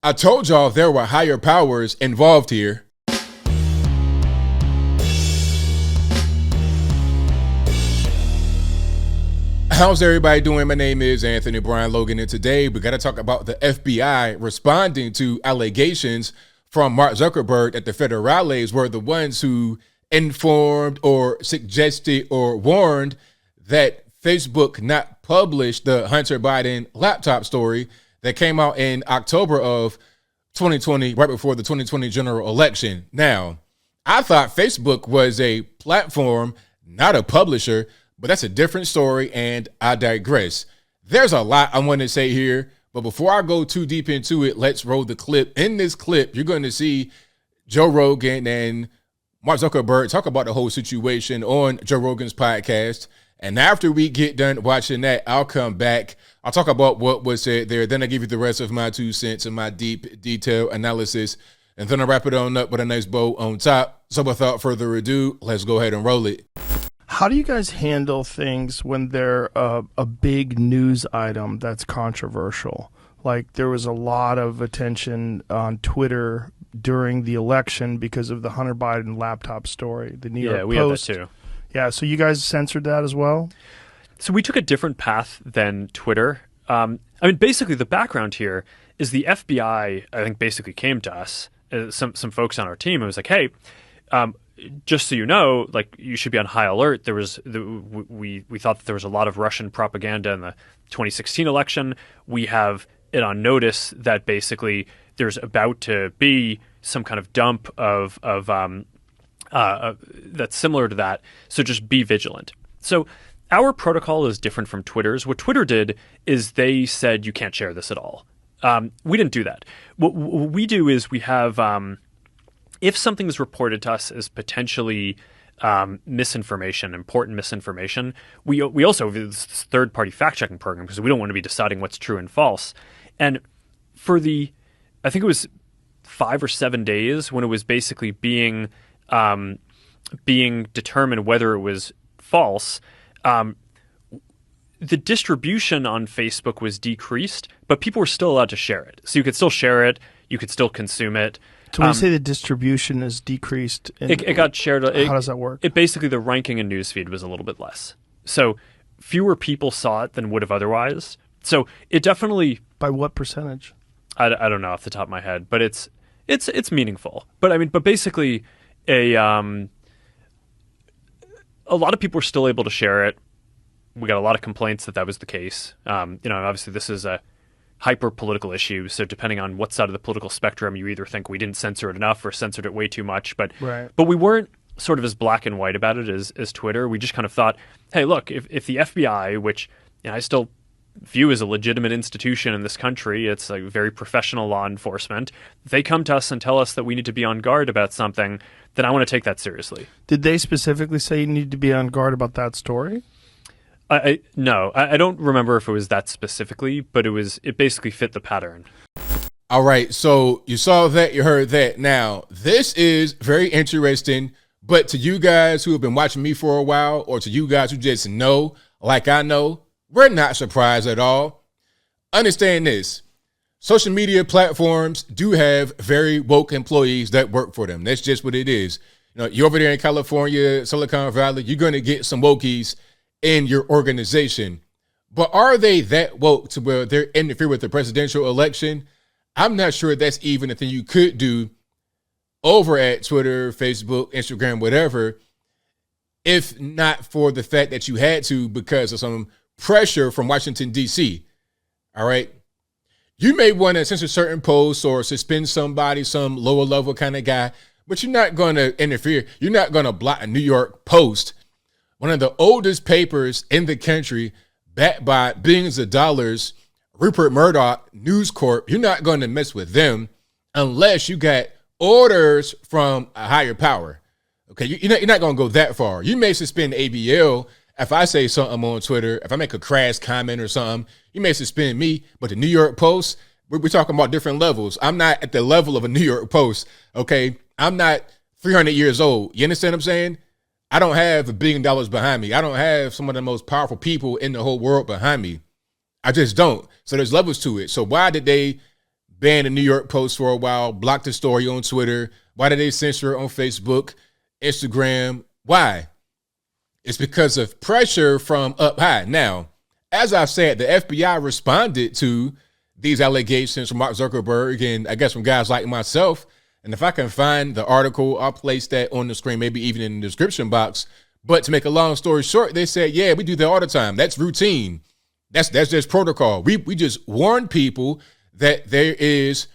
I told y'all there were higher powers involved here. How's everybody doing? My name is Anthony Brian Logan, and today we got to talk about the FBI responding to allegations from Mark Zuckerberg that the federales were the ones who informed or suggested or warned that Facebook not publish the Hunter Biden laptop story that came out in October of 2020, right before the 2020 general election. Now, I thought Facebook was a platform, not a publisher, but that's a different story, and I digress. There's a lot I want to say here, but before I go too deep into it, let's roll the clip. In this clip, you're going to see Joe Rogan and Mark Zuckerberg talk about the whole situation on Joe Rogan's podcast. And after we get done watching that, I'll come back. I'll talk about what was said there. Then I'll give you the rest of my 2 cents and my deep, detailed analysis. And then I'll wrap it on up with a nice bow on top. So without further ado, let's go ahead and roll it. How do you guys handle things when they're a big news item that's controversial? Like there was a lot of attention on Twitter during the election because of the Hunter Biden laptop story. The New York Post. Yeah, we had that too. Yeah, so you guys censored that as well? So we took a different path than Twitter. Basically the background here is the FBI, I think, basically came to us, some folks on our team, and was like, hey, just so you know, like you should be on high alert. We thought that there was a lot of Russian propaganda in the 2016 election. We have it on notice that basically there's about to be some kind of dump of that's similar to that. So just be vigilant. So our protocol is different from Twitter's. What Twitter did is they said you can't share this at all. We didn't do that. What we do is we have if something is reported to us as potentially misinformation, important misinformation, we also have this third-party fact-checking program because we don't want to be deciding what's true and false. And for I think it was 5 or 7 days when it was basically being determined whether it was false, the distribution on Facebook was decreased, but people were still allowed to share it. So you could still share it, you could still consume it. So when you say the distribution is decreased, it got shared. How does that work? It basically, the ranking in newsfeed was a little bit less. So fewer people saw it than would have otherwise. So it definitely... By what percentage? I don't know off the top of my head, but it's meaningful. But basically, a lot of people were still able to share it. We got a lot of complaints that was the case. Obviously this is a hyper-political issue, so depending on what side of the political spectrum, you either think we didn't censor it enough or censored it way too much. But we weren't sort of as black and white about it as Twitter. We just kind of thought, hey, look, if the FBI, which I still view as a legitimate institution in this country, it's like very professional law enforcement, if they come to us and tell us that we need to be on guard about something, then I want to take that seriously. Did they specifically say you need to be on guard about that story? No, I don't remember if it was that specifically, but it basically fit the pattern. All right, so you saw that, you heard that. Now, this is very interesting, but to you guys who have been watching me for a while, or to you guys who just know, like I know, we're not surprised at all. Understand this. Social media platforms do have very woke employees that work for them. That's just what it is. You're over there in California, Silicon Valley, you're going to get some wokies in your organization. But are they that woke to where they're interfere with the presidential election? I'm not sure that's even a thing you could do over at Twitter, Facebook, Instagram, whatever, if not for the fact that you had to because of some pressure from Washington, D.C. All right. You may want to censor certain posts or suspend somebody, some lower level kind of guy, but you're not going to interfere. You're not going to block a New York Post, one of the oldest papers in the country, backed by billions of dollars, Rupert Murdoch, News Corp. You're not going to mess with them unless you got orders from a higher power. Okay, you're not going to go that far. You may suspend ABL if I say something on Twitter, if I make a crass comment or something. You may suspend me, but the New York Post, we're talking about different levels. I'm not at the level of a New York Post, okay? I'm not 300 years old. You understand what I'm saying? I don't have $1 billion behind me. I don't have some of the most powerful people in the whole world behind me. I just don't. So there's levels to it. So why did they banned the New York Post for a while, blocked the story on Twitter. Why did they censor it on Facebook, Instagram? Why? It's because of pressure from up high. Now, as I've said, the FBI responded to these allegations from Mark Zuckerberg and I guess from guys like myself. And if I can find the article, I'll place that on the screen, maybe even in the description box. But to make a long story short, they said, yeah, we do that all the time. That's routine. That's just protocol. We just warn people that there is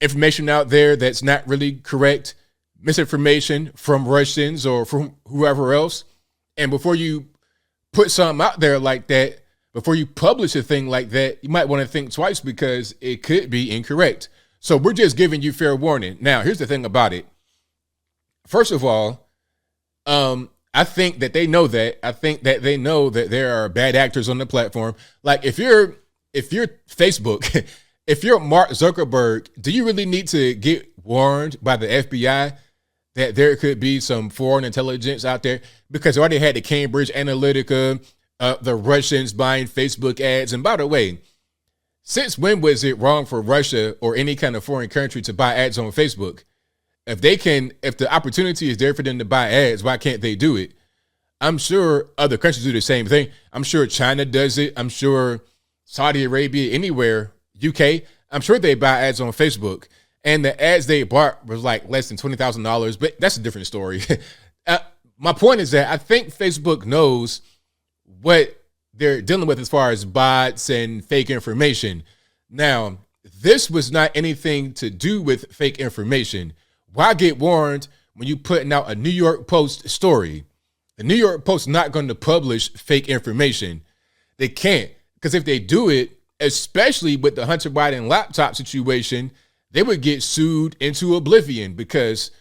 information out there that's not really correct, misinformation from Russians or from whoever else. And before you put something out there like that, before you publish a thing like that, you might want to think twice because it could be incorrect. So we're just giving you fair warning. Now, here's the thing about it. First of all, I think that they know that. I think that they know that there are bad actors on the platform. Like if you're Facebook, if you're Mark Zuckerberg, do you really need to get warned by the FBI that there could be some foreign intelligence out there? Because they already had the Cambridge Analytica, the Russians buying Facebook ads. And by the way, since when was it wrong for Russia or any kind of foreign country to buy ads on Facebook? If the opportunity is there for them to buy ads, why can't they do it? I'm sure other countries do the same thing. I'm sure China does it. I'm sure Saudi Arabia, anywhere, UK, I'm sure they buy ads on Facebook. And the ads they bought was like less than $20,000, but that's a different story. My point is that I think Facebook knows what they're dealing with as far as bots and fake information. Now, this was not anything to do with fake information. Why get warned when you're putting out a New York Post story? The New York Post is not going to publish fake information. They can't, because if they do it, especially with the Hunter Biden laptop situation, they would get sued into oblivion because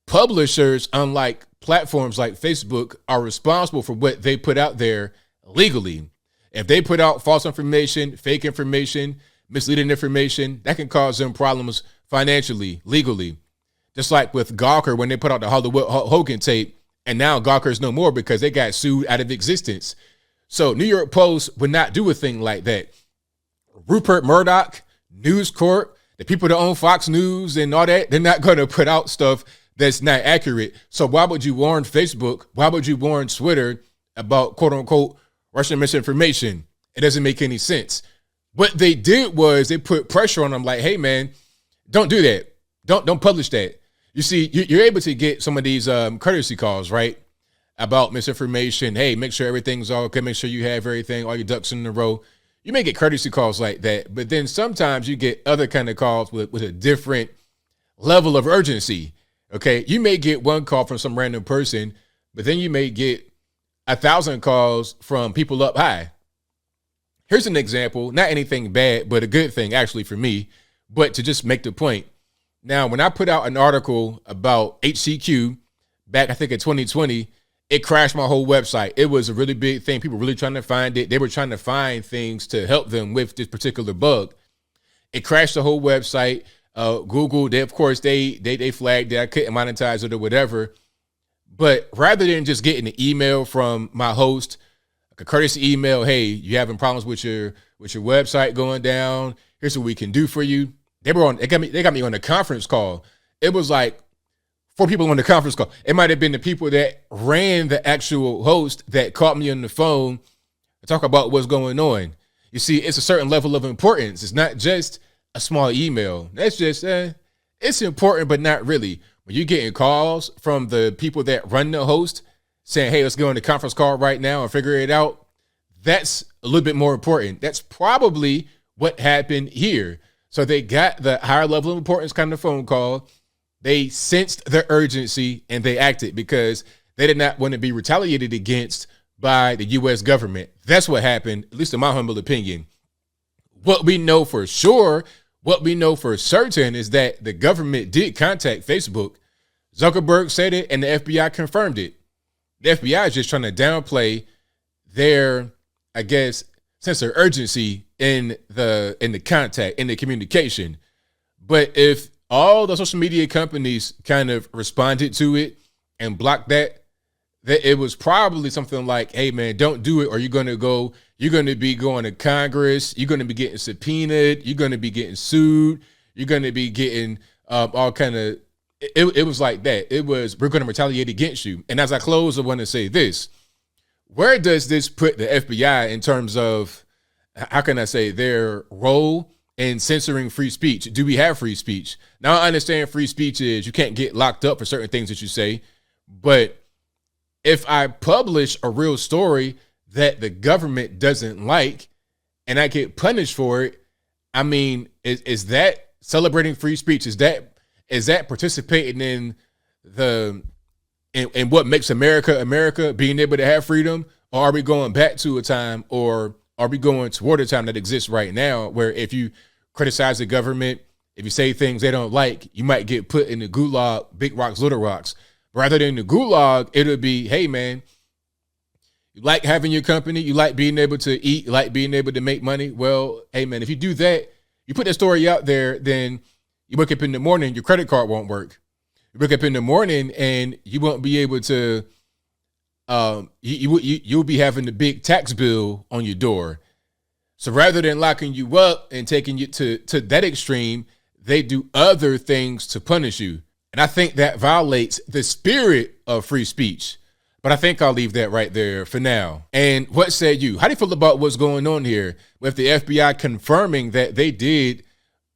publishers, unlike platforms like Facebook, are responsible for what they put out there legally. If they put out false information, fake information, misleading information, that can cause them problems financially, legally. Just like with Gawker when they put out the Hollywood Hogan tape, and now Gawker's no more because they got sued out of existence. So New York Post would not do a thing like that. Rupert Murdoch, News Corp, the people that own Fox News and all that, they're not going to put out stuff that's not accurate. So why would you warn Facebook? Why would you warn Twitter about quote unquote Russian misinformation? It doesn't make any sense. What they did was they put pressure on them like, hey man, don't do that. Don't publish that. You see, you're able to get some of these courtesy calls, right? About misinformation. Hey, make sure everything's all okay. Make sure you have everything, all your ducks in a row. You may get courtesy calls like that, but then sometimes you get other kind of calls with a different level of urgency. Okay, you may get one call from some random person, but then you may get 1,000 calls from people up high. Here's an example, not anything bad, but a good thing actually for me, but to just make the point. Now, when I put out an article about HCQ back, I think in 2020, it crashed my whole website. It was a really big thing. People were really trying to find it. They were trying to find things to help them with this particular bug. It crashed the whole website. Google, they flagged it. I couldn't monetize it or whatever. But rather than just getting an email from my host, like a courtesy email, hey, you having problems with your website going down? Here's what we can do for you. They got me on a conference call. It was like 4 people on the conference call. It might have been the people that ran the actual host that caught me on the phone to talk about what's going on. You see, it's a certain level of importance. It's not just a small email. That's just, it's important, but not really. When you're getting calls from the people that run the host saying, hey, let's go on the conference call right now and figure it out, that's a little bit more important. That's probably what happened here. So they got the higher level of importance kind of phone call. They sensed the urgency and they acted because they did not want to be retaliated against by the U.S. government. That's what happened, at least in my humble opinion. What we know for sure, what we know for certain is that the government did contact Facebook. Zuckerberg said it and the FBI confirmed it. The FBI is just trying to downplay their, I guess, sense of urgency in the contact, in the communication. But if all the social media companies kind of responded to it and blocked that, that it was probably something like, hey man, don't do it, or you're going to be going to Congress, you're going to be getting subpoenaed, you're going to be getting sued, you're going to be getting all kind of, it was like that. It was, we're going to retaliate against you. And as I close, I want to say this. Where does this put the FBI in terms of, how can I say, their role in censoring free speech? Do we have free speech? Now, I understand free speech is you can't get locked up for certain things that you say, but if I publish a real story that the government doesn't like and I get punished for it, I mean, is that celebrating free speech? Is that participating in in what makes America America, being able to have freedom? Or are we going back to a time, or are we going toward a time that exists right now where if you criticize the government, if you say things they don't like, you might get put in the gulag, big rocks, little rocks. Rather than the gulag, it'll be, hey man, you like having your company, you like being able to eat, you like being able to make money. Well, hey man, if you do that, you put that story out there, then you wake up in the morning, your credit card won't work. You wake up in the morning and you won't be able to, you'll be having the big tax bill on your door. So rather than locking you up and taking you to that extreme, they do other things to punish you. And I think that violates the spirit of free speech. But I think I'll leave that right there for now. And what say you? How do you feel about what's going on here with the FBI confirming that they did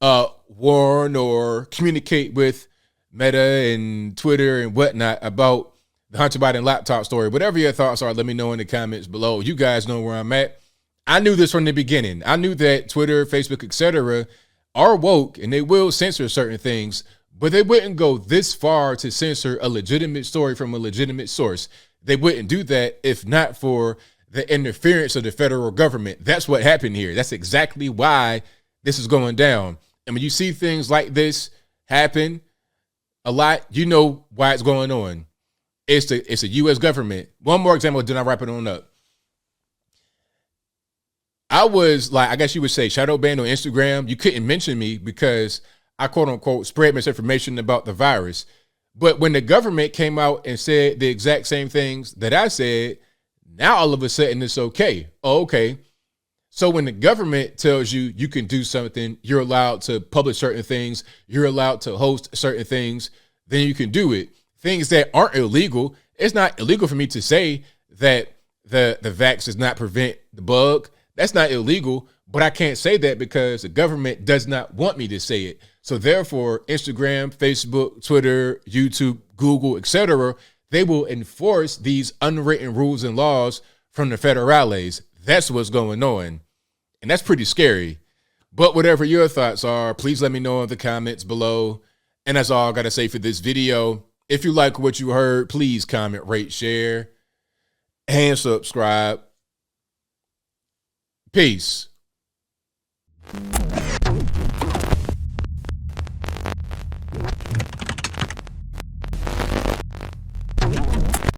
warn or communicate with Meta and Twitter and whatnot about the Hunter Biden laptop story? Whatever your thoughts are, let me know in the comments below. You guys know where I'm at. I knew this from the beginning. I knew that Twitter, Facebook, etc. are woke and they will censor certain things, but they wouldn't go this far to censor a legitimate story from a legitimate source. They wouldn't do that if not for the interference of the federal government. That's what happened here. That's exactly why this is going down. And when you see things like this happen a lot, you know why it's going on. It's the U.S. government. One more example, then I wrap it on up. I was like, I guess you would say shadow banned on Instagram. You couldn't mention me because I quote unquote spread misinformation about the virus. But when the government came out and said the exact same things that I said, now all of a sudden it's okay. Oh, okay. So when the government tells you you can do something, you're allowed to publish certain things, you're allowed to host certain things, then you can do it. Things that aren't illegal. It's not illegal for me to say that the vax does not prevent the bug. That's not illegal, but I can't say that because the government does not want me to say it. So therefore, Instagram, Facebook, Twitter, YouTube, Google, etc., they will enforce these unwritten rules and laws from the federales. That's what's going on. And that's pretty scary. But whatever your thoughts are, please let me know in the comments below. And that's all I got to say for this video. If you like what you heard, please comment, rate, share, and subscribe. Peace.